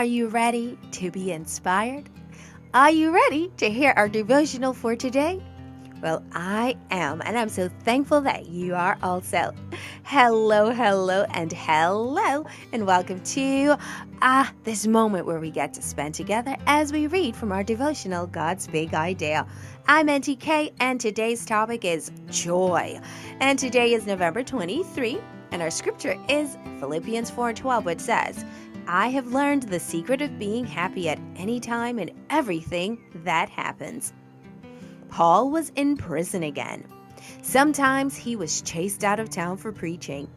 Are you ready to be inspired? Are you ready to hear our devotional for today? Well, I am, and I'm so thankful that you are also. Hello, and welcome to this moment where we get to spend together as we read from our devotional, God's Big Idea. I'm NTK, and today's topic is joy. And today is November 23, and our scripture is Philippians 4:12, which says, I have learned the secret of being happy at any time and everything that happens. Paul was in prison again. Sometimes he was chased out of town for preaching.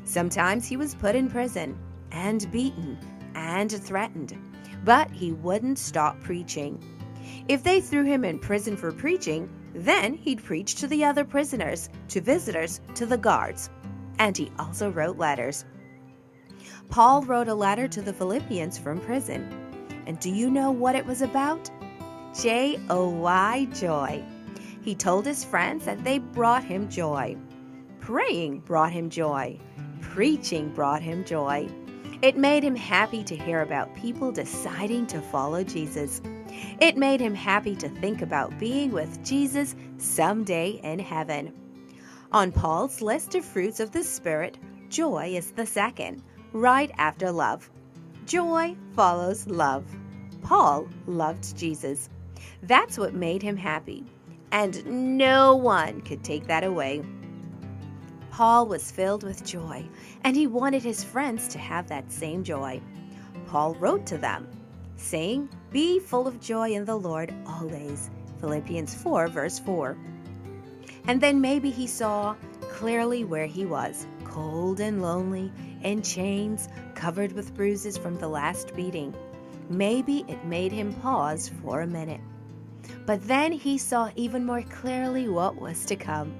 Sometimes he was put in prison and beaten and threatened. But he wouldn't stop preaching. If they threw him in prison for preaching, then he'd preach to the other prisoners, to visitors, to the guards. And he also wrote letters. Paul wrote a letter to the Philippians from prison. And do you know what it was about? J-O-Y, joy. He told his friends that they brought him joy. Praying brought him joy. Preaching brought him joy. It made him happy to hear about people deciding to follow Jesus. It made him happy to think about being with Jesus someday in heaven. On Paul's list of fruits of the Spirit, joy is the second, right after love. Joy follows love. Paul loved Jesus. That's what made him happy, and no one could take that away. Paul was filled with joy, and he wanted his friends to have that same joy. Paul wrote to them, saying, Be full of joy in the Lord always. Philippians 4, verse 4. And then maybe he saw clearly where he was, cold and lonely, in chains, covered with bruises from the last beating. Maybe it made him pause for a minute. But then he saw even more clearly what was to come.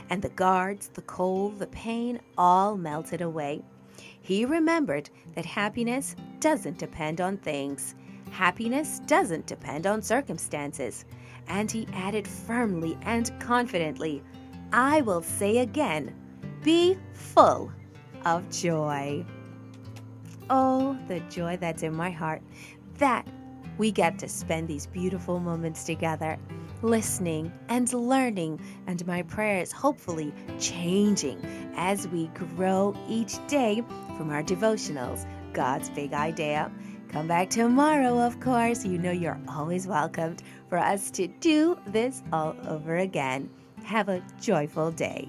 And the guards, the cold, the pain, all melted away. He remembered that happiness doesn't depend on things. Happiness doesn't depend on circumstances. And he added firmly and confidently, I will say again, be full of joy. Oh, the joy that's in my heart, that we get to spend these beautiful moments together, listening and learning, and my prayers hopefully changing as we grow each day from our devotionals, God's Big Idea. Come back tomorrow, of course. You know you're always welcomed for us to do this all over again. Have a joyful day.